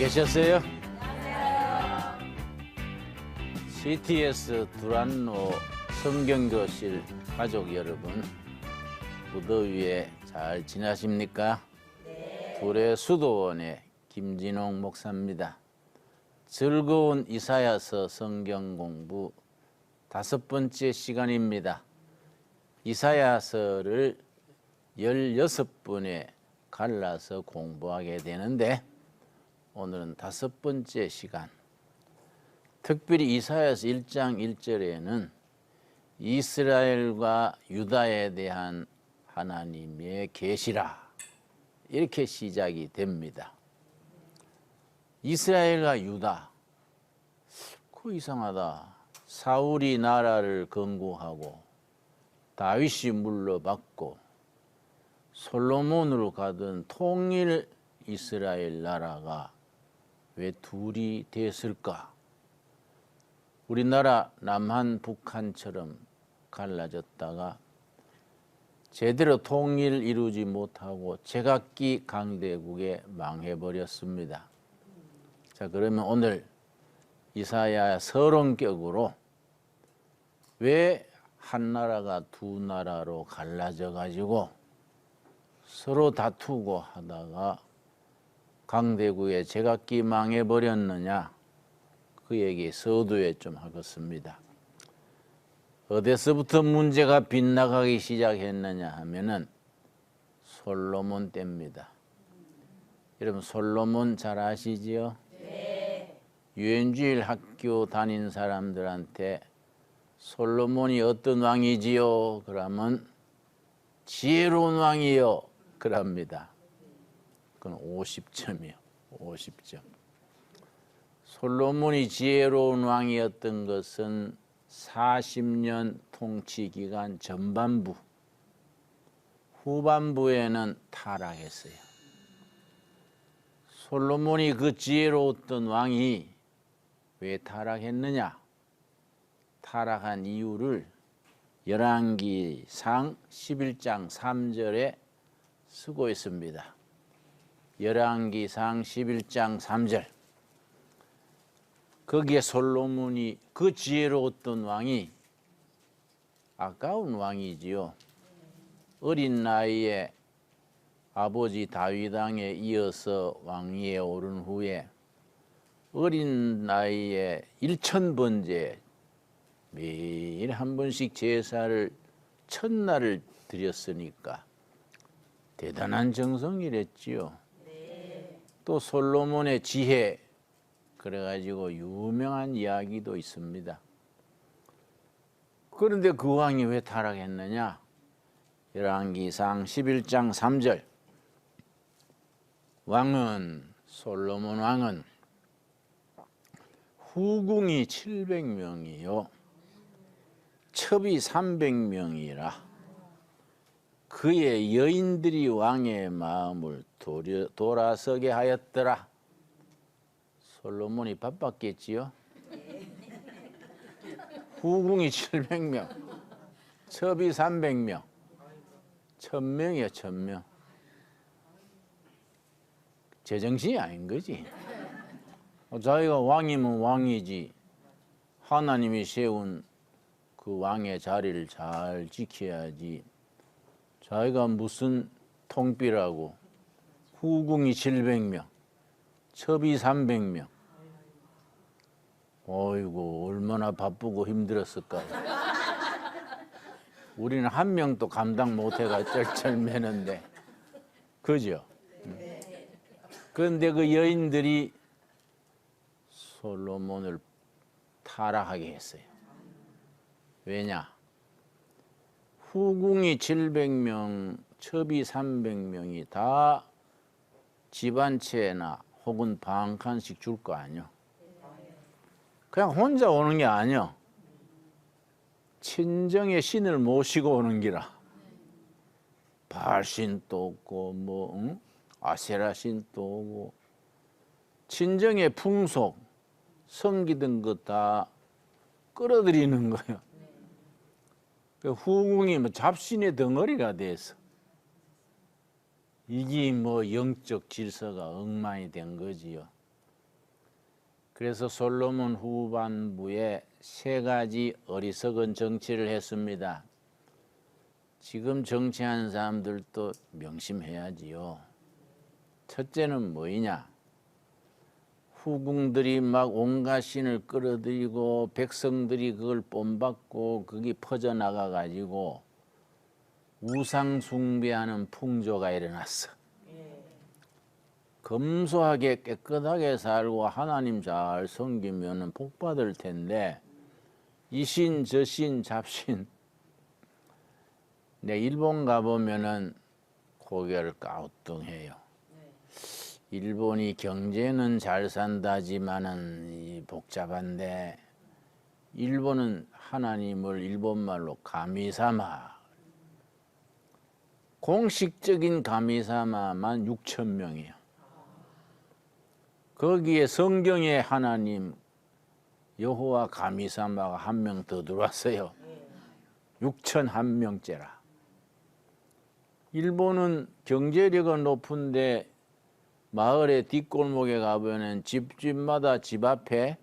계셨어요? CTS 두란노 성경교실 가족 여러분, 무더위에 잘 지나십니까? 둘의 수도원의 김진홍 목사입니다. 즐거운 이사야서 성경 공부 5번째 시간입니다. 이사야서를 16번에 갈라서 공부하게 되는데 오늘은 5번째 시간. 특별히 이사야서 1장 1절에는 이스라엘과 유다에 대한 하나님의 계시라 이렇게 시작이 됩니다. 이스라엘과 유다, 그 이상하다. 사울이 나라를 건국하고 다윗이 물러받고 솔로몬으로 가던 통일 이스라엘 나라가 왜 둘이 됐을까? 우리나라 남한, 북한처럼 갈라졌다가 제대로 통일 이루지 못하고 제각기 강대국에 망해버렸습니다. 자, 그러면 오늘 이사야 서론격으로 왜 한 나라가 두 나라로 갈라져 가지고 서로 다투고 하다가 강대국에 제각기 망해버렸느냐, 그 얘기 서두에 좀 하겠습니다. 어디서부터 문제가 빗나가기 시작했느냐 하면은 솔로몬 때입니다. 여러분 솔로몬 잘 아시지요? 네. 유엔주일 학교 다닌 사람들한테 솔로몬이 어떤 왕이지요? 그러면 지혜로운 왕이요 그럽니다. 그건 50점이요. 50점. 솔로몬이 지혜로운 왕이었던 것은 40년 통치 기간 전반부, 후반부에는 타락했어요. 솔로몬이 그 지혜로웠던 왕이 왜 타락했느냐? 타락한 이유를 열왕기상 11장 3절에 쓰고 있습니다. 열왕기상 11장 3절. 거기에 솔로몬이, 그 지혜로웠던 왕이, 아까운 왕이지요. 어린 나이에 아버지 다윗 왕에 이어서 왕위에 오른 후에 어린 나이에 1000번째 매일 한 번씩 제사를 첫날을 드렸으니까 대단한 정성이랬지요. 또 솔로몬의 지혜, 그래가지고 유명한 이야기도 있습니다. 그런데 그 왕이 왜 타락했느냐? 열왕기상 11장 3절. 솔로몬 왕은 후궁이 700명이요 첩이 300명이라 그의 여인들이 왕의 마음을 돌아서게 하였더라. 솔로몬이 바빴겠지요? 후궁이 700명, 첩이 300명, 1000명이야, 1000명. 제정신이 아닌 거지. 자기가 왕이면 왕이지. 하나님이 세운 그 왕의 자리를 잘 지켜야지. 자기가 무슨 통비라고 후궁이 700명, 첩이 300명. 어이구, 얼마나 바쁘고 힘들었을까요? 우리는 한 명도 감당 못해가 쩔쩔매는데, 그죠? 그런데 그 여인들이 솔로몬을 타락하게 했어요. 왜냐? 후궁이 700명, 첩이 300명이 다 집 한 채나 혹은 방 한 칸씩 줄 거 아니요? 그냥 혼자 오는 게 아니요. 친정의 신을 모시고 오는 기라. 바알신도 오고 아세라신도 오고 친정의 풍속, 섬기던 것 다 끌어들이는 거예요. 그 후궁이 잡신의 덩어리가 돼서 이게 영적 질서가 엉망이 된 거지요. 그래서 솔로몬 후반부에 세 가지 어리석은 정치를 했습니다. 지금 정치하는 사람들도 명심해야지요. 첫째는 뭐이냐? 후궁들이 막 온갖 신을 끌어들이고 백성들이 그걸 본받고 그게 퍼져나가 가지고 우상 숭배하는 풍조가 일어났어. 검소하게 깨끗하게 살고 하나님 잘 섬기면 복 받을 텐데 이신 저신 잡신. 내 일본 가보면은 고개를 까우뚱해요. 일본이 경제는 잘 산다지만은 복잡한데 일본은 하나님을 일본말로 가미사마, 공식적인 가미사마만 6천 명이에요. 거기에 성경에 하나님 여호와 가미사마가 한 명 더 들어왔어요. 6,001명째라. 일본은 경제력은 높은데 마을의 뒷골목에 가보면 집집마다 집 앞에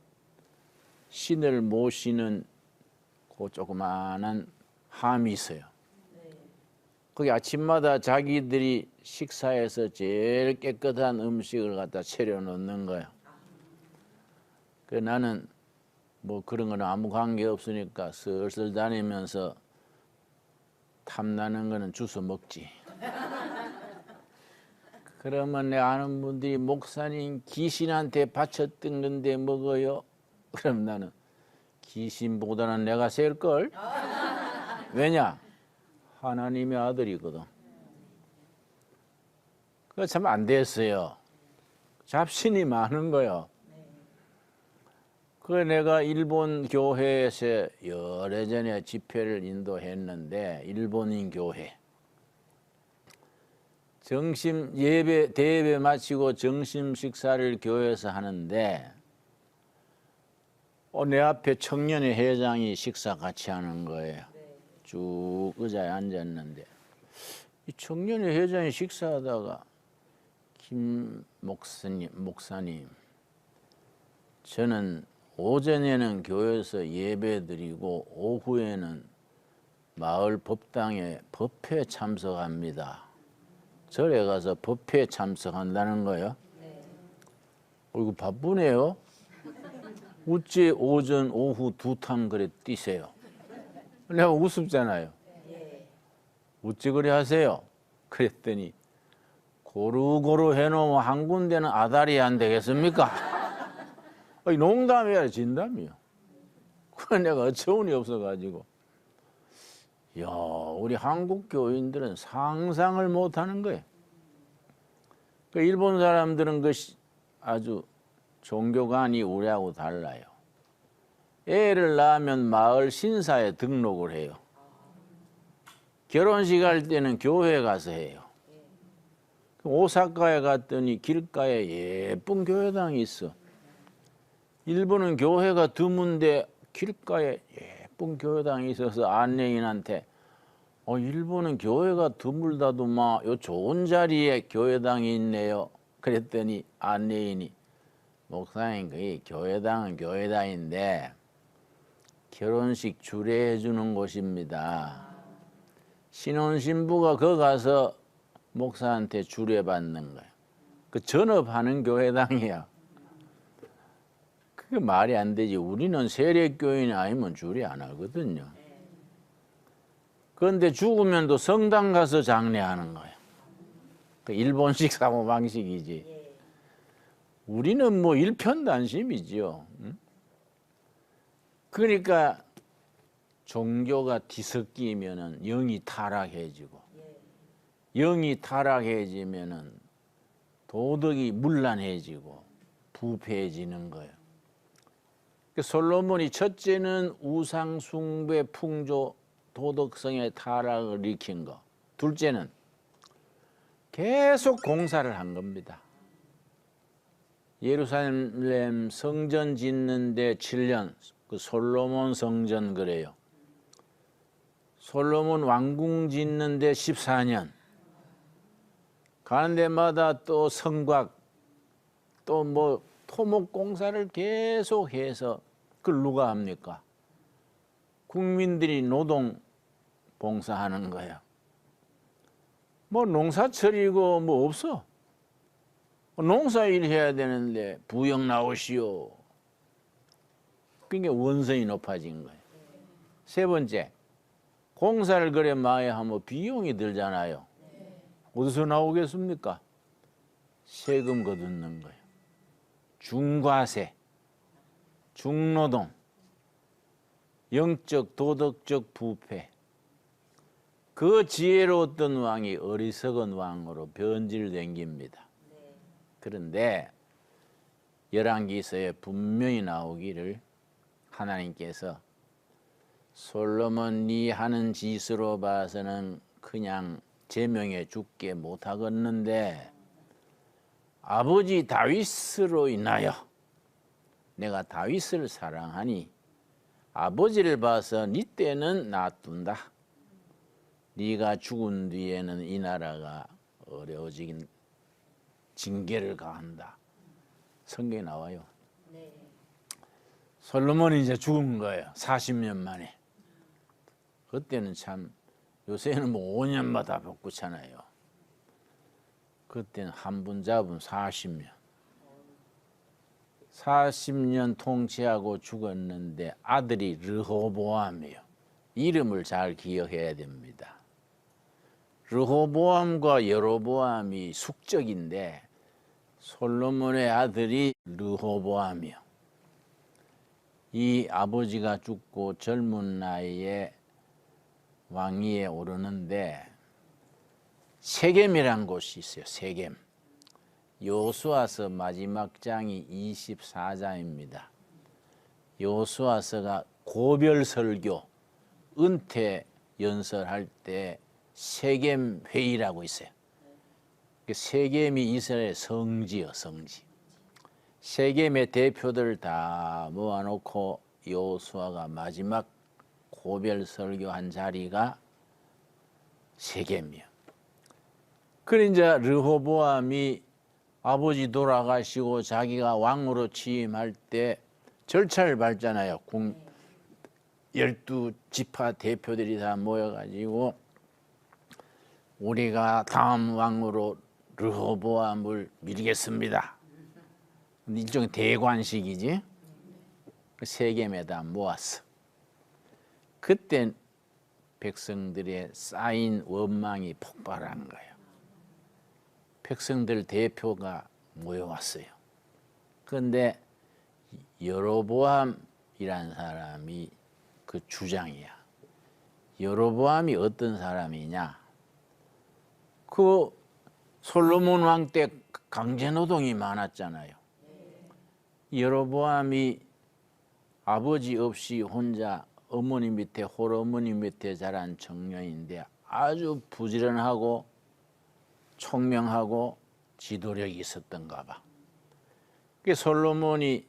신을 모시는 그 조그마한 함이 있어요. 거기 아침마다 자기들이 식사해서 제일 깨끗한 음식을 갖다 차려 놓는 거예요. 그 나는 뭐 그런 거는 아무 관계 없으니까 슬슬 다니면서 탐나는 거는 주워 먹지. 그러면 내 아는 분들이 목사님 귀신한테 바쳤던 건데 먹어요? 그럼 나는 귀신보다는 내가 셀걸? 왜냐? 하나님의 아들이거든. 그거 참 안 됐어요. 잡신이 많은 거요. 그 내가 일본 교회에서 오래전에 집회를 인도했는데 일본인 교회. 점심 예배 대예배 마치고 점심 식사를 교회에서 하는데 내 앞에 청년회 회장이 식사 같이 하는 거예요. 쭉 의자에 앉았는데 이 청년회 회장이 식사하다가 김 목사님 저는 오전에는 교회에서 예배드리고 오후에는 마을 법당에 법회 참석합니다. 절에 가서 법회에 참석한다는 거예요. 이거 바쁘네요. 어째 오전 오후 두 탕 그래 뛰세요. 내가 우습잖아요. 어찌 그래 하세요? 그랬더니 고루고루 해놓으면 한 군데는 아다리 안 되겠습니까? 농담이야 진담이요. 그래 내가 어처구니 없어가지고 야, 우리 한국 교인들은 상상을 못하는 거예요. 그 일본 사람들은 그 아주 종교관이 우리하고 달라요. 애를 낳으면 마을 신사에 등록을 해요. 결혼식 할 때는 교회에 가서 해요. 오사카에 갔더니 길가에 예쁜 교회당이 있어. 일본은 교회가 드문데 길가에 예쁜 교회당이 있어서 안내인한테 일본은 교회가 드물다더만 요 좋은 자리에 교회당이 있네요. 그랬더니 안내인이 목사님 그 교회당은 교회당인데 결혼식 주례해 주는 곳입니다. 신혼신부가 거기 가서 목사한테 주례받는 거예요. 그 전업하는 교회당이야. 그게 말이 안 되지. 우리는 세례교인이 아니면 주례 안 하거든요. 그런데 죽으면 또 성당 가서 장례하는 거예요. 그 일본식 사고방식이지. 우리는 뭐 일편단심이지요. 그러니까 종교가 뒤섞이면은 영이 타락해지고, 영이 타락해지면은 도덕이 문란해지고 부패해지는 거예요. 솔로몬이 첫째는 우상 숭배 풍조 도덕성의 타락을 일으킨 거. 둘째는 계속 공사를 한 겁니다. 예루살렘 성전 짓는데 7년, 그 솔로몬 성전 그래요. 솔로몬 왕궁 짓는데 14년. 가는 데마다 또 성곽, 또 뭐 토목공사를 계속해서 그걸 누가 합니까? 국민들이 노동 봉사하는 거야. 뭐 농사철이고 뭐 없어. 농사일 해야 되는데 부역 나오시오. 그러니까 원성이 높아진 거예요. 세 번째, 공사를 그래 많이 하면 비용이 들잖아요. 어디서 나오겠습니까? 세금 거두는 거예요. 중과세, 중노동, 영적 도덕적 부패. 그 지혜로웠던 왕이 어리석은 왕으로 변질된 겁니다. 그런데 열왕기서에 분명히 나오기를 하나님께서 솔로몬 네 하는 짓으로 봐서는 그냥 제명해 죽게 못하겠는데 아버지 다윗으로 인하여 내가 다윗을 사랑하니 아버지를 봐서 네 때는 놔둔다. 네가 죽은 뒤에는 이 나라가 어려워지긴 징계를 가한다. 성경에 나와요. 네. 솔로몬이 이제 죽은 거예요. 40년 만에. 그때는 참 요새는 뭐 5년마다 바꾸잖아요. 그때는 한 분 잡으면 40년. 40년 통치하고 죽었는데 아들이 르호보암이요. 이름을 잘 기억해야 됩니다. 르호보암과 여로보암이 숙적인데 솔로몬의 아들이 르호보암이요. 이 아버지가 죽고 젊은 나이에 왕위에 오르는데 세겜이란 곳이 있어요. 세겜. 여호수아서 마지막 장이 24장입니다. 여호수아서가 고별 설교, 은퇴 연설할 때 세겜 회의라고 있어요. 세겜이 이스라엘 성지요, 성지. 세겜의 대표들 다 모아놓고 여호수아가 마지막 고별 설교한 자리가 세겜이요. 그래 이제 르호보암이 아버지 돌아가시고 자기가 왕으로 취임할 때 절차를 밟잖아요. 12지파 대표들이 다 모여가지고 우리가 다음 왕으로 르호보암을 밀겠습니다. 일종의 대관식이지. 세겜에다 모았어. 그때 백성들의 쌓인 원망이 폭발한 거예요. 백성들 대표가 모여왔어요. 그런데 여로보암이라는 사람이 그 주장이야. 여로보암이 어떤 사람이냐? 그 솔로몬 왕 때 강제노동이 많았잖아요. 여로보암이 아버지 없이 혼자 어머니 밑에 홀어머니 밑에 자란 청년인데 아주 부지런하고 총명하고 지도력이 있었던가 봐. 그 솔로몬이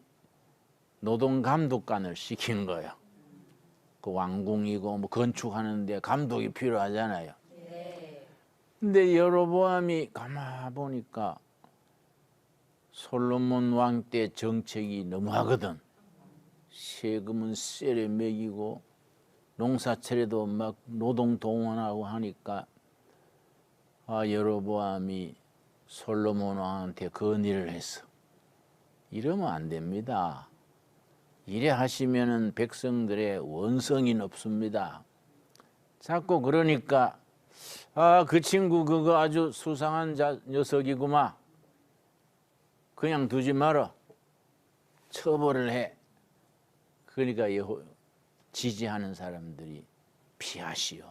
노동 감독관을 시킨 거예요. 그 왕궁이고 뭐 건축하는데 감독이 필요하잖아요. 근데 여로보암이 가만 보니까 솔로몬 왕 때 정책이 너무하거든. 세금은 세례 매기고 농사철에도 막 노동 동원하고 하니까 여로보암이 솔로몬 왕한테 건의를 했어. 이러면 안 됩니다. 이래 하시면은 백성들의 원성이 높습니다. 자꾸 그러니까 그 친구 그거 아주 수상한 녀석이구만. 그냥 두지 마라. 처벌을 해. 그러니까 지지하는 사람들이 피하시오.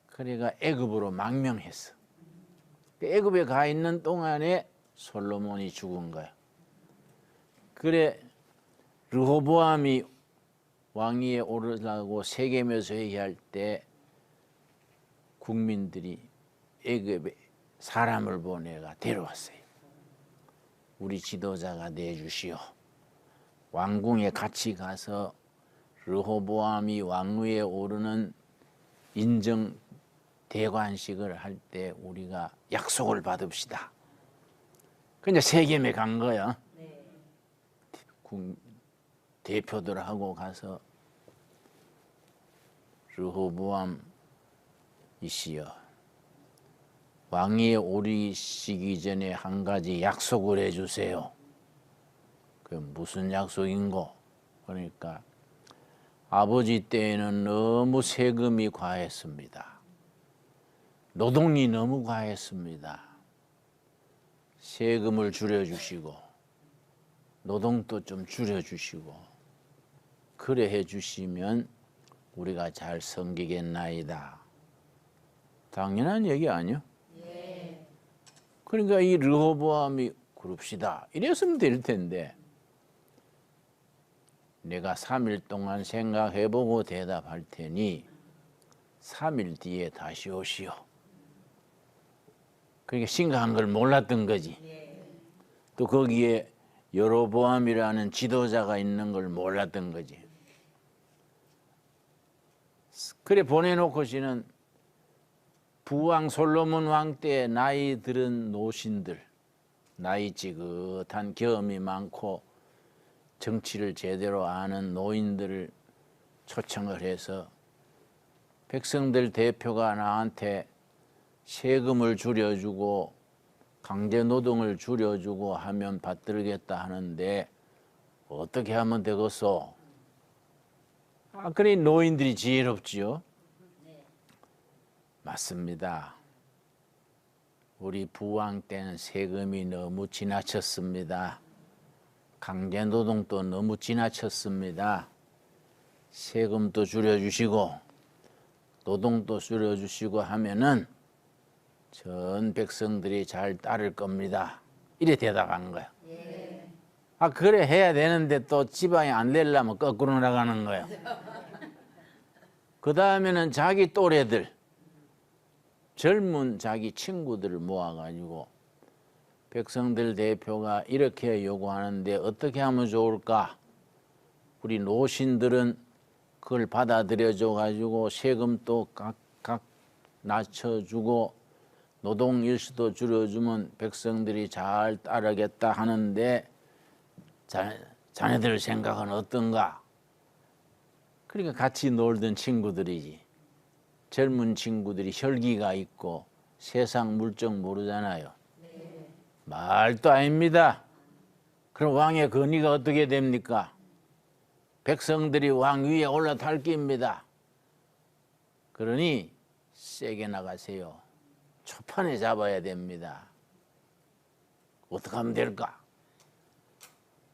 그러니까 애굽으로 망명했어. 애굽에 가 있는 동안에 솔로몬이 죽은 거야. 그래 르호보암이 왕위에 오르려고 세겜에서 회의할 때 국민들이 애굽에 사람을 보내가 데려왔어요. 우리 지도자가 내주시오. 왕궁에 같이 가서 르호보암이 왕위에 오르는 인정 대관식을 할 때 우리가 약속을 받읍시다. 그냥 세겜에 간 거야. 네. 대표들하고 가서 르호보암 이시여, 왕이 오리시기 전에 한 가지 약속을 해주세요. 그 무슨 약속인고? 그러니까 아버지 때에는 너무 세금이 과했습니다. 노동이 너무 과했습니다. 세금을 줄여주시고 노동도 좀 줄여주시고 그래 해주시면 우리가 잘 섬기겠나이다. 당연한 얘기 아니요? 예. 그러니까 이 르호보암이 그럽시다 이랬으면 될 텐데 내가 3일 동안 생각해보고 대답할 테니 3일 뒤에 다시 오시오. 그러니까 심각한 걸 몰랐던 거지. 또 거기에 여로보암이라는 지도자가 있는 걸 몰랐던 거지. 그래 보내놓고시는 부왕 솔로몬 왕 때 나이 들은 노신들, 나이 지긋한 경험이 많고 정치를 제대로 아는 노인들을 초청을 해서 백성들 대표가 나한테 세금을 줄여주고 강제노동을 줄여주고 하면 받들겠다 하는데 어떻게 하면 되겠소? 그래 노인들이 지혜롭지요. 맞습니다. 우리 부왕 때는 세금이 너무 지나쳤습니다. 강제노동도 너무 지나쳤습니다. 세금도 줄여주시고 노동도 줄여주시고 하면은 전 백성들이 잘 따를 겁니다. 이래 대답한 거야. 예. 그래 해야 되는데 또 지방이 안 되려면 거꾸로 나가는 거야. 그 다음에는 자기 또래들, 젊은 자기 친구들을 모아가지고 백성들 대표가 이렇게 요구하는데 어떻게 하면 좋을까? 우리 노신들은 그걸 받아들여줘 가지고 세금도 각각 낮춰주고 노동 일수도 줄여주면 백성들이 잘 따르겠다 하는데 자네들 생각은 어떤가? 그러니까 같이 놀던 친구들이지. 젊은 친구들이 혈기가 있고 세상 물정 모르잖아요. 네. 말도 아닙니다. 그럼 왕의 권위가 어떻게 됩니까? 백성들이 왕 위에 올라탈 겁니다. 그러니 세게 나가세요. 초판에 잡아야 됩니다. 어떻게 하면 될까?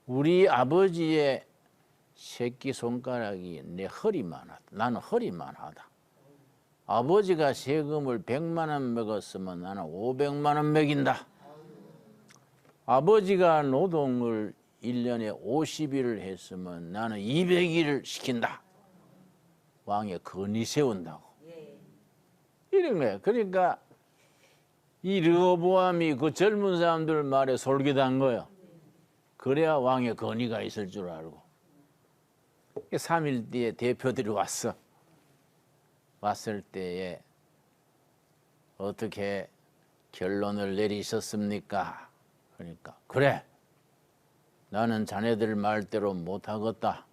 우리 아버지의 새끼손가락이 내 허리만하다. 나는 허리만하다. 아버지가 세금을 100만 원 먹었으면 나는 500만 원 먹인다. 아버지가 노동을 1년에 50일을 했으면 나는 200일을 시킨다. 왕의 권위 세운다고. 이런 거야. 그러니까 이 르호보암이 그 젊은 사람들 말에 솔깃한 거야. 그래야 왕의 권위가 있을 줄 알고. 3일 뒤에 대표들이 왔어. 왔을 때에 어떻게 결론을 내리셨습니까? 그러니까 그래, 나는 자네들 말대로 못하겠다.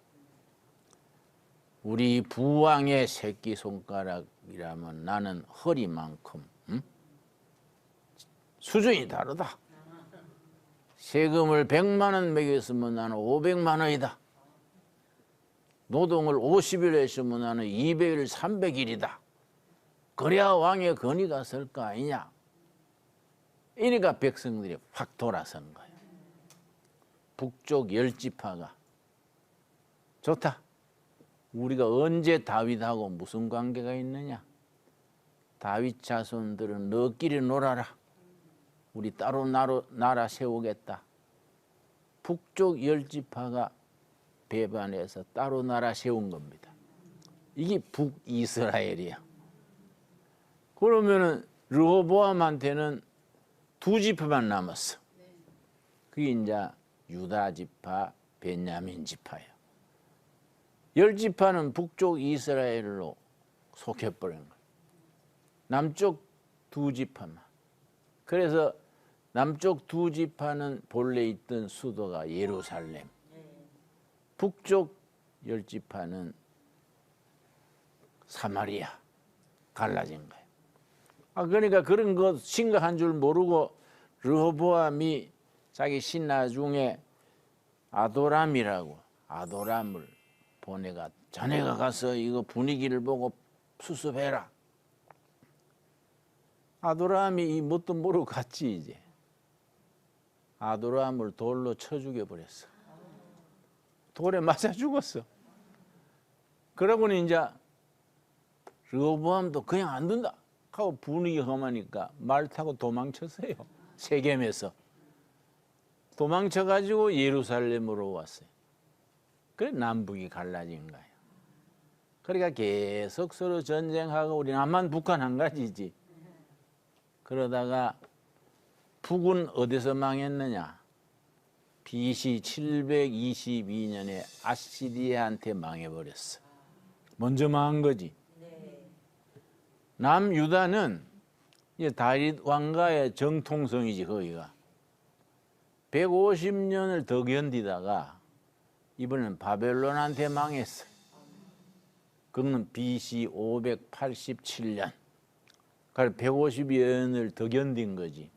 우리 부왕의 새끼손가락이라면 나는 허리만큼 수준이 다르다. 세금을 100만 원 매겼으면 나는 500만 원이다. 노동을 50일 했으면 나는 200일, 300일이다. 그래야 왕의 권위가 설 거 아니냐. 이러니까 백성들이 확 돌아선 거예요. 북쪽 10지파가 좋다. 우리가 언제 다윗하고 무슨 관계가 있느냐. 다윗 자손들은 너끼리 놀아라. 우리 따로 나라 세우겠다. 북쪽 10지파가 배반해서 따로 나라 세운 겁니다. 이게 북이스라엘이야. 그러면은 르호보암한테는 2지파만 남았어. 그게 이제 유다 지파, 베냐민 지파예요. 10지파는 북쪽 이스라엘로 속해버린 거예요. 남쪽 2지파만. 그래서 남쪽 2지파는 본래 있던 수도가 예루살렘. 북쪽 10지파는 사마리아 갈라진 거예요. 그러니까 그런 거 심각한 줄 모르고 르호보암이 자기 신하 중에 아도람이라고 아도람을 보내가 자네가 가서 이거 분위기를 보고 수습해라. 아도람이 이 뭣도 모르고 갔지 이제. 아도람을 돌로 쳐 죽여버렸어. 돌에 맞아 죽었어. 그러고는 이제 르호보암도 그냥 안 된다 하고 분위기 험하니까 말 타고 도망쳤어요. 세겜에서. 도망쳐가지고 예루살렘으로 왔어요. 그래 남북이 갈라진 거예요. 그러니까 계속 서로 전쟁하고 우리 남한 북한 한 가지지. 그러다가 북은 어디서 망했느냐? BC 722년에 아시리아한테 망해버렸어. 먼저 망한 거지. 남유다는 다윗 왕가의 정통성이지 거기가. 150년을 더 견디다가 이번엔 바벨론한테 망했어. 그거는 BC 587년. 그래서 150년을 더 견딘 거지.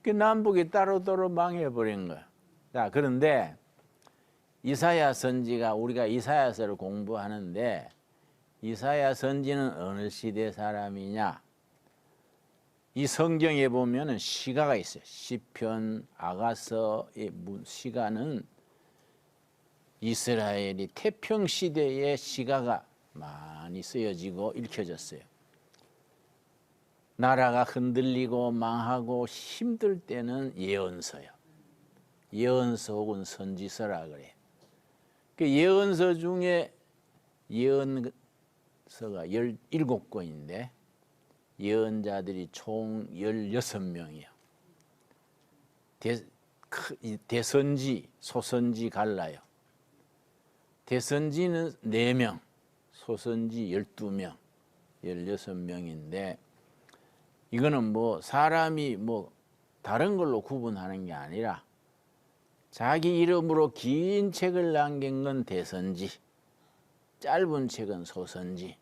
그 남북이 따로따로 망해버린 거야. 자, 그런데 이사야 선지가 우리가 이사야서를 공부하는데 이사야 선지는 어느 시대 사람이냐? 이 성경에 보면은 시가가 있어요. 시편, 아가서의 시가는 이스라엘이 태평 시대의 시가가 많이 쓰여지고 읽혀졌어요. 나라가 흔들리고 망하고 힘들 때는 예언서요. 예언서 혹은 선지서라 그래. 그 예언서 중에 예언서가 17권인데 예언자들이 총 16명이에요. 대선지, 소선지 갈라요. 대선지는 4명, 소선지 12명, 16명인데 이거는 뭐 사람이 뭐 다른 걸로 구분하는 게 아니라 자기 이름으로 긴 책을 남긴 건 대선지, 짧은 책은 소선지.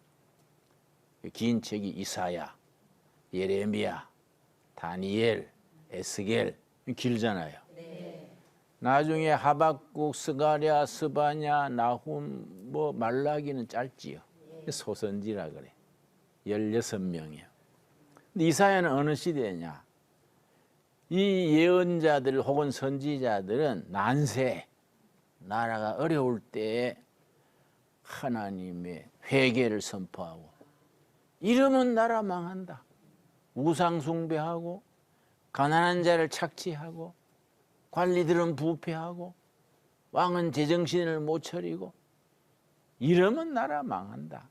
긴 책이 이사야, 예레미야, 다니엘, 에스겔 길잖아요. 나중에 하박국, 스가랴, 스바냐, 나훔, 뭐 말라기는 짧지요. 소선지라 그래. 16명이요. 근데 이사야는 어느 시대냐? 이 예언자들 혹은 선지자들은 난세, 나라가 어려울 때에 하나님의 회개를 선포하고 이러면 나라 망한다. 우상 숭배하고 가난한 자를 착취하고 관리들은 부패하고 왕은 제정신을 못 차리고 이러면 나라 망한다.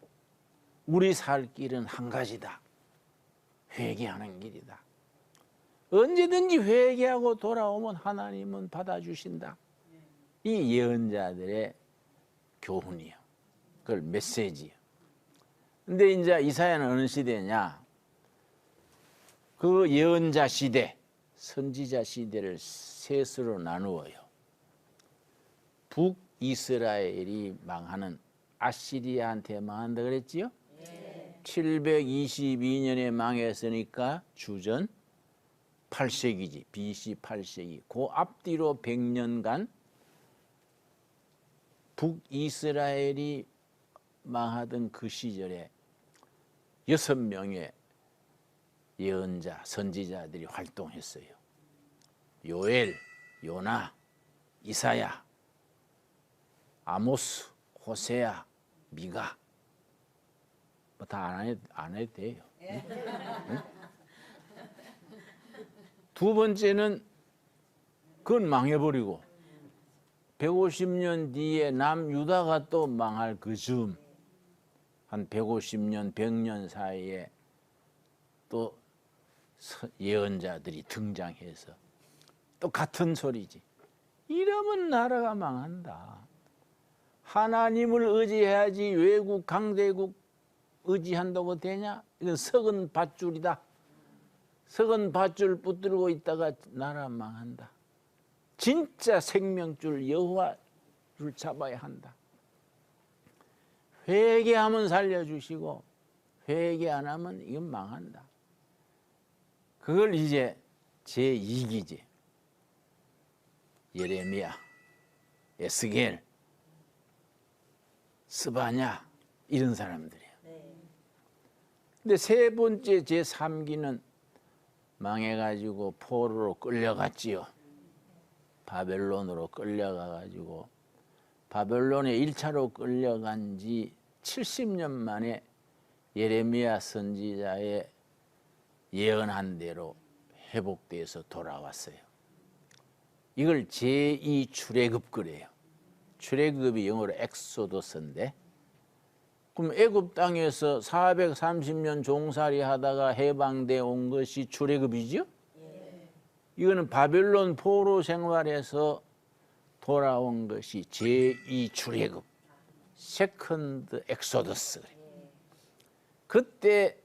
우리 살 길은 한 가지다. 회개하는 길이다. 언제든지 회개하고 돌아오면 하나님은 받아주신다. 이 예언자들의 교훈이요. 그걸 메시지요. 근데 이제 이사야는 어느 시대냐? 그 예언자 시대, 선지자 시대를 셋으로 나누어요. 북이스라엘이 망하는 아시리아한테 망한다 그랬지요? 722년에 망했으니까 주전 8세기지. BC 8세기. 그 앞뒤로 100년간 북이스라엘이 망하던 그 시절에 6명의 예언자, 선지자들이 활동했어요. 요엘, 요나, 이사야, 아모스, 호세아, 미가. 뭐 다 안 해도 돼요. 응? 두 번째는 그건 망해버리고 150년 뒤에 남유다가 또 망할 그 즈음 한 150년, 100년 사이에 또 예언자들이 등장해서 또 같은 소리지. 이러면 나라가 망한다. 하나님을 의지해야지 외국 강대국 의지한다고 되냐? 이건 석은 밧줄이다. 석은 밧줄 붙들고 있다가 나라 망한다. 진짜 생명줄 여호와 잡아야 한다. 회개하면 살려주시고 회개 안 하면 이건 망한다. 그걸 이제 제2기지. 예레미야, 에스겔, 스바냐 이런 사람들이에요. 근데 세 번째 제3기는 망해가지고 포로로 끌려갔지요. 바벨론으로 끌려가가지고 바벨론에 1차로 끌려간 지 70년 만에 예레미야 선지자의 예언한 대로 회복돼서 돌아왔어요. 이걸 제2 출애굽 그래요. 출애굽이 영어로 엑소더스인데, 그럼 애굽 땅에서 430년 종살이 하다가 해방돼 온 것이 출애굽이죠? 이거는 바벨론 포로 생활에서 돌아온 것이 제2 출애굽, 세컨드 엑소더스. 그때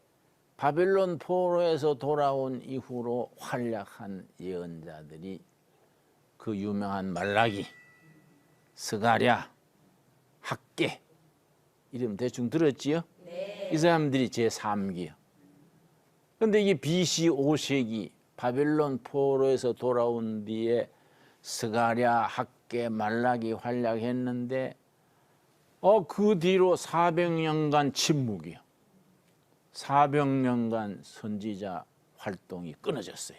바벨론 포로에서 돌아온 이후로 활약한 예언자들이 그 유명한 말라기, 스가랴, 학개 이름 대충 들었지요? 네. 이 사람들이 제3기요. 그런데 이게 BC 5세기 바벨론 포로에서 돌아온 뒤에 스가랴, 학개, 말라기 활약했는데 그 뒤로 400년간 침묵이요. 400년간 선지자 활동이 끊어졌어요.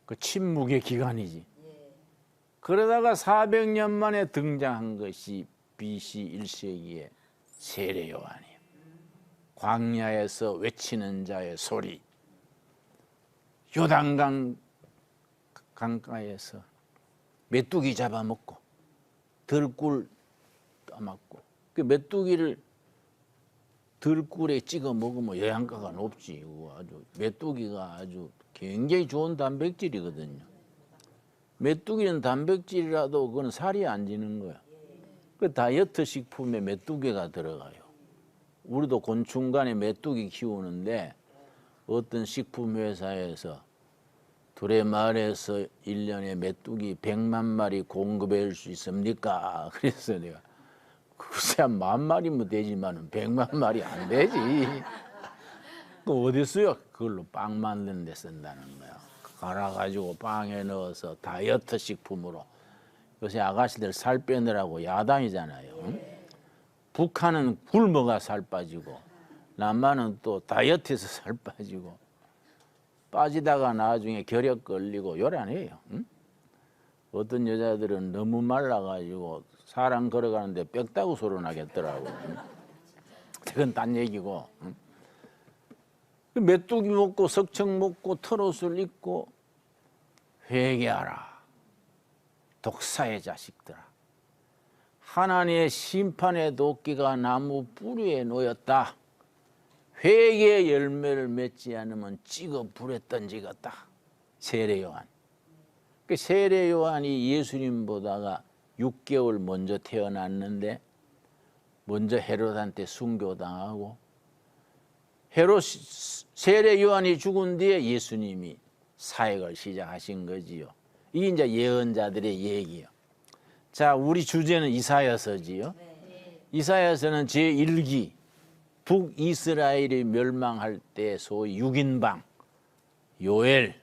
그 침묵의 기간이지. 그러다가 400년 만에 등장한 것이 BC 1세기의 세례 요한이에요. 광야에서 외치는 자의 소리. 요단강 강가에서 메뚜기 잡아먹고 들꿀 따먹고, 그 메뚜기를 들꿀에 찍어 먹으면 영양가가 높지. 아주 메뚜기가 아주 굉장히 좋은 단백질이거든요. 메뚜기는 단백질이라도 그건 살이 안 찌는 거야. 그 다이어트 식품에 메뚜기가 들어가요. 우리도 곤충간에 메뚜기 키우는데 어떤 식품 회사에서 두레마을에서 1년에 메뚜기 100만 마리 공급할 수 있습니까? 그래서 내가 글쎄 10,000마리면 되지만 100만 마리 안 되지. 그 어디 써요? 그걸로 빵 만드는 데 쓴다는 거야. 갈아가지고 빵에 넣어서 다이어트 식품으로. 요새 아가씨들 살 빼느라고 야단이잖아요. 응? 북한은 굶어가 살 빠지고 남한은 또 다이어트해서 살 빠지고, 빠지다가 나중에 결핵 걸리고 요란해요. 응? 어떤 여자들은 너무 말라가지고 사람 걸어가는데 뼈다구 소리 나겠더라고. 응? 그건 딴 얘기고. 응? 메뚜기 먹고 석청 먹고 털옷을 입고 회개하라. 독사의 자식들아. 하나님의 심판의 도끼가 나무 뿌리에 놓였다. 회개의 열매를 맺지 않으면 찍어 불에 던지겠다. 세례 요한. 그 세례 요한이 예수님보다가 6개월 먼저 태어났는데 먼저 헤롯한테 순교당하고, 헤롯 세례 요한이 죽은 뒤에 예수님이 사역을 시작하신 거지요. 이게 이제 예언자들의 얘기요. 자, 우리 주제는 이사야서지요. 이사야서는 제1기 북이스라엘이 멸망할 때 소위 6인방 요엘,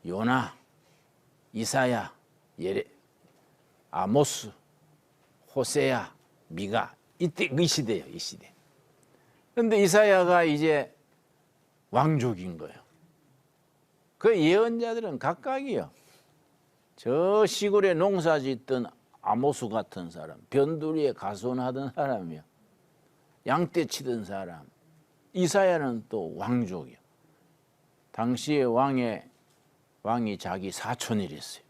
요나, 이사야, 아모스, 호세야, 미가, 이때 이 시대예요. 이 시대. 그런데 이사야가 이제 왕족인 거예요. 그 예언자들은 각각이요. 저 시골에 농사 짓던 아모스 같은 사람, 변두리에 가손하던 사람이요. 양떼 치던 사람. 이사야는 또 왕족이요. 당시에 왕이 자기 사촌이랬어요.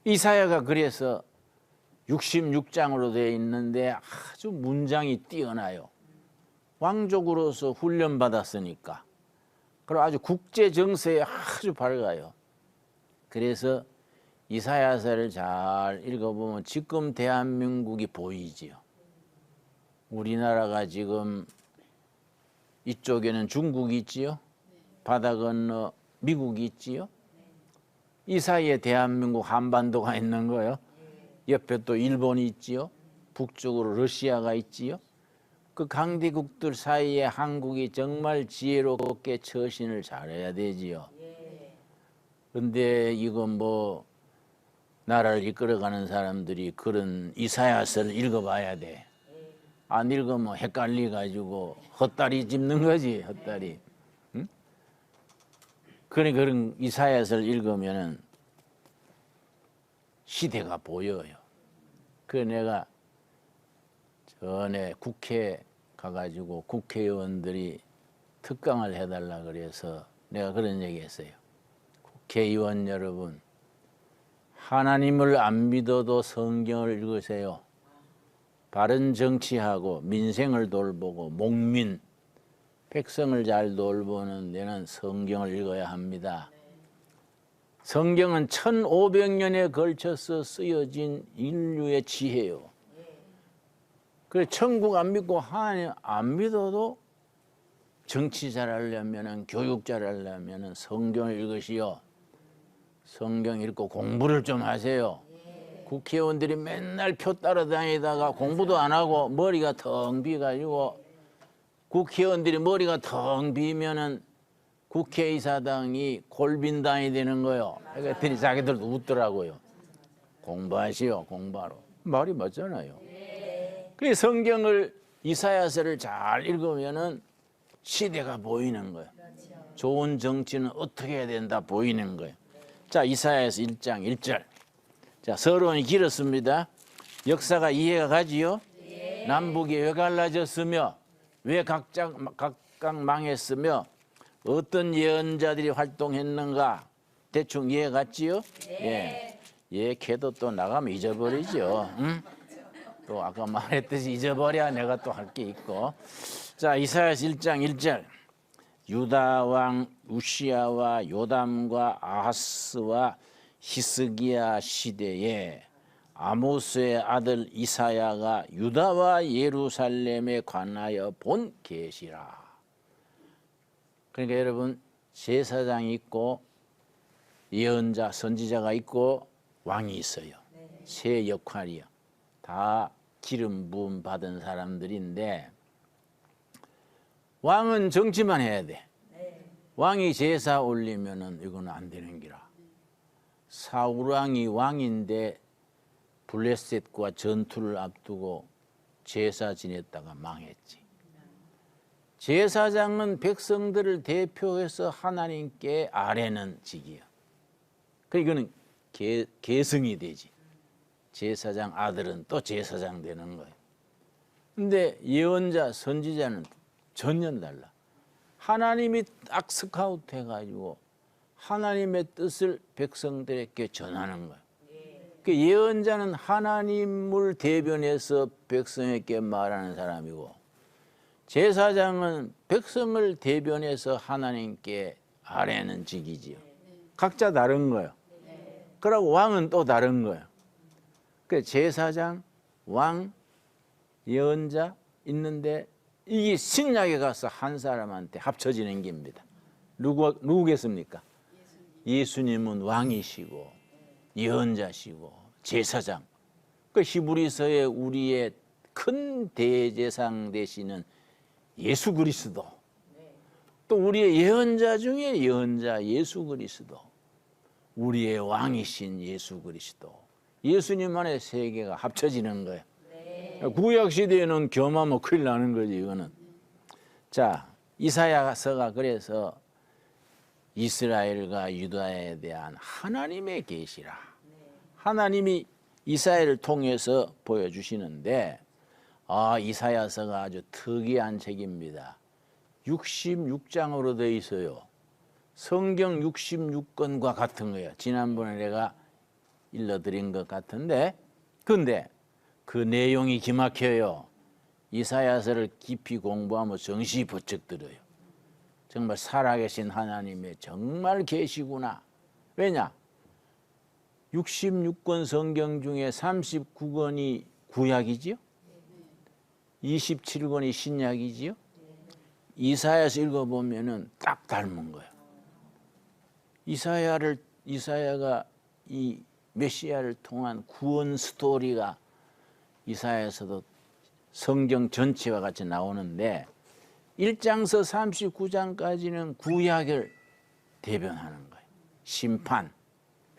이사야가 그래서 66장으로 되어 있는데 아주 문장이 뛰어나요. 왕족으로서 훈련받았으니까. 그리고 아주 국제 정세에 아주 밝아요. 그래서 이사야서를 잘 읽어보면 지금 대한민국이 보이지요. 우리나라가 지금 이쪽에는 중국이 있지요. 바다 건너 미국이 있지요. 이 사이에 대한민국 한반도가 있는 거예요. 옆에 또 일본이 있지요. 북쪽으로 러시아가 있지요. 그 강대국들 사이에 한국이 정말 지혜롭게 처신을 잘해야 되지요. 근데 이건 뭐 나라를 이끌어가는 사람들이 그런 이사야서를 읽어봐야 돼. 안 읽으면 헷갈리 가지고 헛다리 짚는 거지, 헛다리. 응? 그런 이사야서를 읽으면은 시대가 보여요. 그래서 내가 전에 국회 가가지고 국회의원들이 특강을 해달라 그래서 내가 그런 얘기했어요. 국회의원 여러분, 하나님을 안 믿어도 성경을 읽으세요. 바른 정치하고 민생을 돌보고 목민, 백성을 잘 돌보는 데는 성경을 읽어야 합니다. 성경은 1500년에 걸쳐서 쓰여진 인류의 지혜요. 그래 천국 안 믿고 하나님 안 믿어도 정치 잘하려면은 교육 잘하려면은 성경을 읽으시오. 성경 읽고 공부를 좀 하세요. 국회의원들이 맨날 표 따라다니다가 공부도 안 하고 머리가 텅 비가지고 국회의원들이 머리가 텅 비면은 국회의사당이 골빈당이 되는 거요. 그랬더니 자기들도 웃더라고요. 공부하시오, 공부하러. 말이 맞잖아요. 그 성경을 이사야서를 잘 읽으면은 시대가 보이는 거예요. 좋은 정치는 어떻게 해야 된다 보이는 거예요. 자, 이사야서 1장 1절. 자, 서론이 길었습니다. 역사가 이해가 가지요? 남북이 왜 갈라졌으며 왜 각각 망했으며 어떤 예언자들이 활동했는가 대충 이해 갔지요? 예. 예, 걔도 또 나가면 잊어버리죠. 응? 또 아까 말했듯이 잊어버려야 내가 또 할 게 있고. 자, 이사야서 1장 1절. 유다 왕 우시야와 요담과 아하스와 히스기야 시대에 아모스의 아들 이사야가 유다와 예루살렘에 관하여 본 계시라. 그러니까 여러분 제사장이 있고 예언자 선지자가 있고 왕이 있어요. 세 역할이요. 다 기름 부음 받은 사람들인데 왕은 정치만 해야 돼. 왕이 제사 올리면은 이거는 안 되는 기라. 사울 왕이 왕인데 블레셋과 전투를 앞두고 제사 지냈다가 망했지. 제사장은 백성들을 대표해서 하나님께 아뢰는 직이야. 그 이거는 계승이 되지. 제사장 아들은 또 제사장 되는 거예요. 근데 예언자, 선지자는 전혀 달라. 하나님이 딱 스카우트 해가지고 하나님의 뜻을 백성들에게 전하는 거예요. 그 예언자는 하나님을 대변해서 백성에게 말하는 사람이고 제사장은 백성을 대변해서 하나님께 아뢰는 직이지요. 각자 다른 거예요. 그러고 왕은 또 다른 거예요. 그 제사장, 왕, 예언자 있는데 이게 신약에 가서 한 사람한테 합쳐지는 겁니다. 누구겠습니까? 예수님은 왕이시고 예언자시고 제사장. 그 히브리서에 우리의 큰 대제사장 되시는 예수 그리스도. 또 우리의 예언자 중에 예언자 예수 그리스도. 우리의 왕이신 예수 그리스도. 예수님 안에 세 개가 합쳐지는 거예요. 구약 시대에는 겸하면 큰일 나는 거지 이거는. 자, 이사야서가 그래서 이스라엘과 유다에 대한 하나님의 계시라. 하나님이 이사야를 통해서 보여주시는데 이사야서가 아주 특이한 책입니다. 66장으로 되어 있어요. 성경 66권과 같은 거예요. 지난번에 내가 일러드린 것 같은데 근데 그 내용이 기막혀요. 이사야서를 깊이 공부하면 정신이 번쩍 들어요. 정말 살아계신 하나님의 정말 계시구나. 왜냐? 66권 성경 중에 39권이 구약이지요? 27권이 신약이지요? 이사야서 읽어보면은 딱 닮은 거예요. 이사야가 이 메시아를 통한 구원 스토리가 이사야에서도 성경 전체와 같이 나오는데 1장서 39장까지는 구약을 대변하는 거예요. 심판,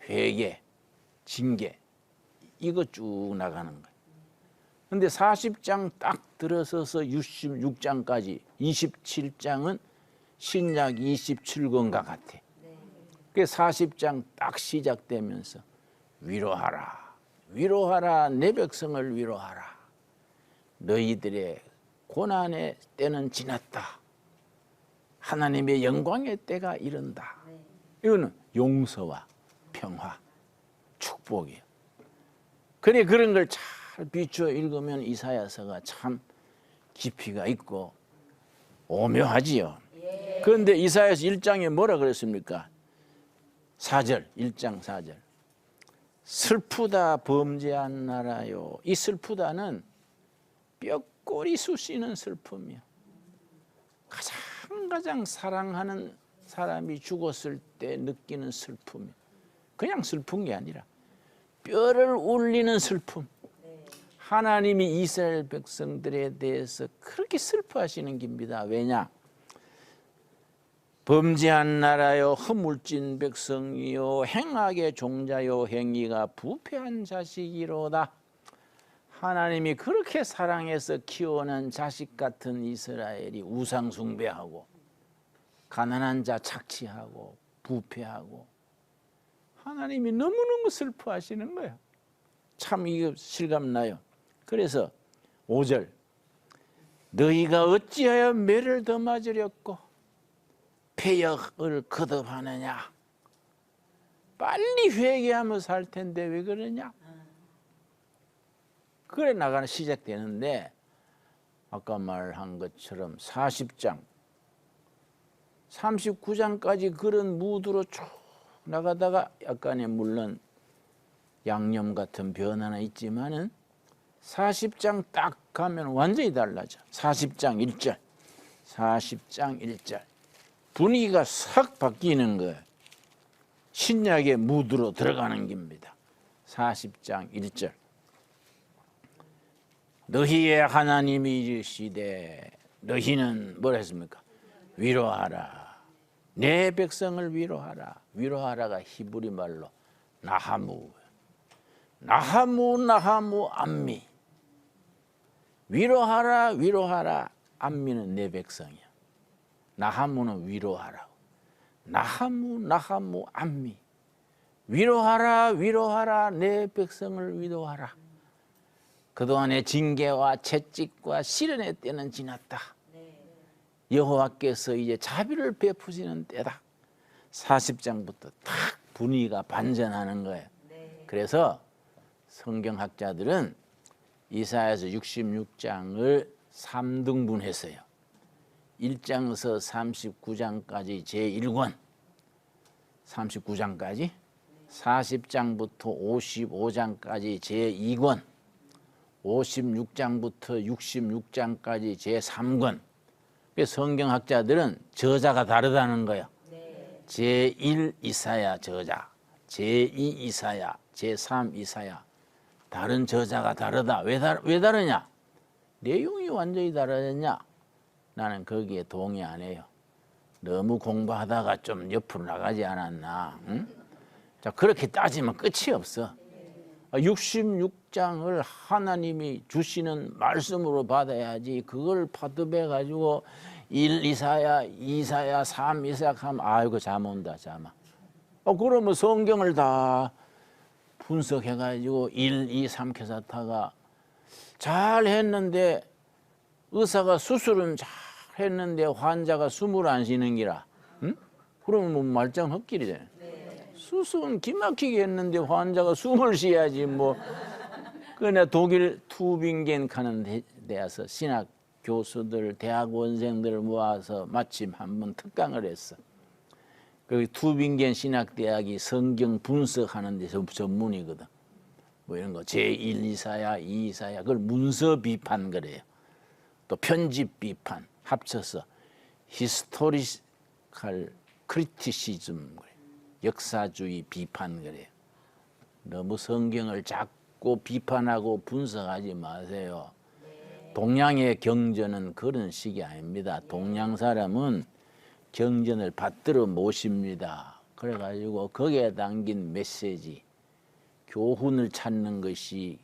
회개, 징계 이거 쭉 나가는 거예요. 근데 40장 딱 들어서서 66장까지 27장은 신약 27권과 같아. 그 40장 딱 시작되면서 위로하라, 위로하라, 내 백성을 위로하라. 너희들의 고난의 때는 지났다. 하나님의 영광의 때가 이른다. 이거는 용서와 평화, 축복이에요. 그래 그런 걸 잘 비추어 읽으면 이사야서가 참 깊이가 있고 오묘하지요. 그런데 이사야서 1장에 뭐라 그랬습니까? 4절, 1장 4절. 슬프다 범죄한 나라요. 이 슬프다는 뼈꼬리 쑤시는 슬픔이야. 가장 사랑하는 사람이 죽었을 때 느끼는 슬픔이야. 그냥 슬픈 게 아니라 뼈를 울리는 슬픔. 하나님이 이스라엘 백성들에 대해서 그렇게 슬퍼하시는 겁니다. 왜냐? 범죄한 나라요, 허물진 백성이요, 행악의 종자요, 행위가 부패한 자식이로다. 하나님이 그렇게 사랑해서 키워낸 자식 같은 이스라엘이 우상 숭배하고 가난한 자 착취하고 부패하고 하나님이 너무너무 슬퍼하시는 거예요. 참 이거 실감나요. 그래서 5절 너희가 어찌하여 매를 더 맞으렸고 폐역을 거듭하느냐. 빨리 회개하며 살 텐데 왜 그러냐. 그래 나가는 시작되는데 아까 말한 것처럼 40장 39장까지 그런 무드로 쭉 나가다가 약간의 물론 양념 같은 변화는 있지만은 40장 딱 가면 완전히 달라져. 40장 1절 40장 1절 분위기가 싹 바뀌는 거예요. 신약의 무드로 들어가는 겁니다. 40장 1절 너희의 하나님이 이르시되 너희는 뭐라 했습니까? 위로하라. 내 백성을 위로하라. 위로하라가 히브리 말로 나하무. 나하무 암미. 위로하라 위로하라. 암미는 내 백성이야. 나하무는 위로하라고. 나하무 암미. 위로하라 위로하라 내 백성을 위로하라. 그동안의 징계와 채찍과 시련의 때는 지났다. 여호와께서 이제 자비를 베푸시는 때다. 40장부터 탁 분위기가 반전하는 거예요. 그래서 성경학자들은 이사야서 66장을 3등분했어요. 1장에서 39장까지 제1권 39장까지 40장부터 55장까지 제2권 56장부터 66장까지 제3권. 성경학자들은 저자가 다르다는 거예요. 제1 이사야 저자, 제2 이사야, 제3 이사야. 다른 저자가 다르다. 왜 다르냐? 내용이 완전히 다르냐? 나는 거기에 동의 안 해요. 너무 공부하다가 좀 옆으로 나가지 않았나? 응? 자, 그렇게 따지면 끝이 없어. 66장을 하나님이 주시는 말씀으로 받아야지 그걸 파도배 가지고 1 이사야, 2 이사야, 3 이사야 하면 아이고 잠 온다 잠아. 그러면 성경을 다 분석해 가지고 1, 2, 3 캐사타가 잘 했는데 의사가 수술은 잘 했는데 환자가 숨을 안 쉬는 기라. 응? 그러면 뭐 말짱 헛길이잖아요. 수술은 기막히게 했는데 환자가 숨을 쉬어야지 뭐. 그러나 독일 투빙겐 가는 데에서 신학 교수들, 대학원생들을 모아서 마침 한번 특강을 했어. 그 투빙겐 신학대학이 성경 분석하는 데서 전문이거든. 뭐 이런 거 제1 이사야, 2 이사야 그걸 문서 비판 그래요. 또 편집 비판 합쳐서 히스토리컬 크리티시즘 그래. 역사주의 비판 그래요. 너무 성경을 자꾸 비판하고 분석하지 마세요. 동양의 경전은 그런 식이 아닙니다. 동양 사람은 경전을 받들어 모십니다. 그래가지고 거기에 담긴 메시지, 교훈을 찾는 것이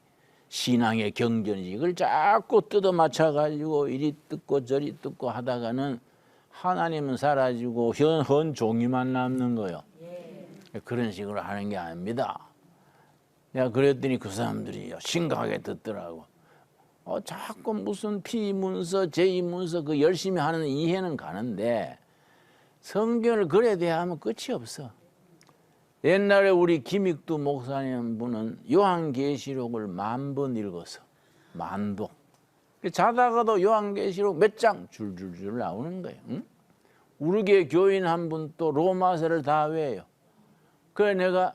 신앙의 경전이지. 이걸 자꾸 뜯어 맞춰가지고 이리 뜯고 저리 뜯고 하다가는 하나님은 사라지고 헌 종이만 남는 거예요. 그런 식으로 하는 게 아닙니다. 내가 그랬더니 그 사람들이 심각하게 듣더라고. 자꾸 무슨 피문서, 제이문서 그 열심히 하는 이해는 가는데 성경을 그래 대하면 끝이 없어. 옛날에 우리 김익두 목사님 분은 요한계시록을 10,000번 읽었어. 10,000번. 자다가도 요한계시록 몇 장 줄줄줄 나오는 거예요. 응? 우르게 교인 한 분 또 로마서를 다 외워요. 그래 내가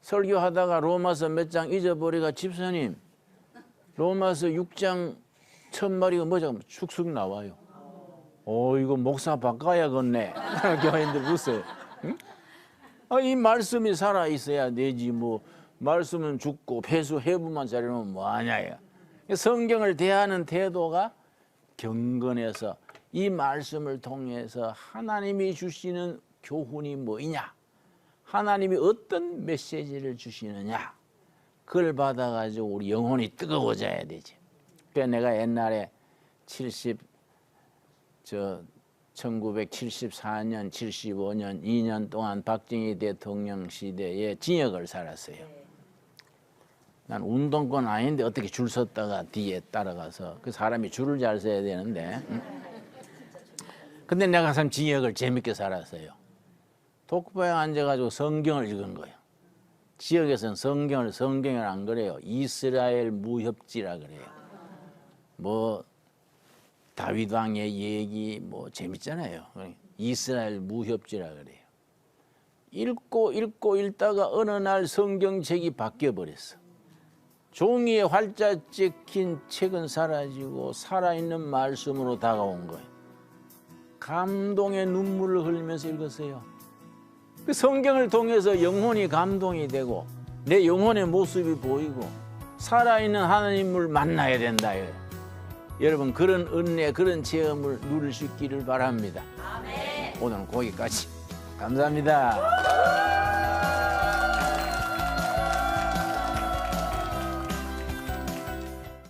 설교하다가 로마서 몇 장 잊어버리가 집사님 로마서 6장 첫 마리가 뭐죠? 축쑥 나와요. 이거 목사 바꿔야겠네. 교인들 웃어요. 응? 이 말씀이 살아 있어야 되지 뭐 말씀은 죽고 폐수 해부만 자르면 뭐하냐. 성경을 대하는 태도가 경건해서 이 말씀을 통해서 하나님이 주시는 교훈이 뭐이냐, 하나님이 어떤 메시지를 주시느냐, 그걸 받아가지고 우리 영혼이 뜨거워져야 되지. 그래서 내가 옛날에 1974년, 75년, 2년 동안 박정희 대통령 시대에 징역을 살았어요. 난 운동권 아닌데 어떻게 줄 섰다가 뒤에 따라가서 그 사람이 줄을 잘 서야 되는데. 근데 내가 참 징역을 재밌게 살았어요. 독보에 앉아가지고 성경을 읽은 거예요. 지역에서는 성경을 안 그래요. 이스라엘 무협지라 그래요. 뭐 다윗 왕의 얘기 뭐 재밌잖아요. 이스라엘 무협지라 그래요. 읽고 읽다가 어느 날 성경책이 바뀌어 버렸어. 종이에 활자 찍힌 책은 사라지고 살아있는 말씀으로 다가온 거예요. 감동의 눈물을 흘리면서 읽었어요. 그 성경을 통해서 영혼이 감동이 되고 내 영혼의 모습이 보이고 살아있는 하나님을 만나야 된다. 여러분 그런 은혜, 그런 체험을 누릴 수 있기를 바랍니다. 아멘. 오늘은 거기까지. 감사합니다.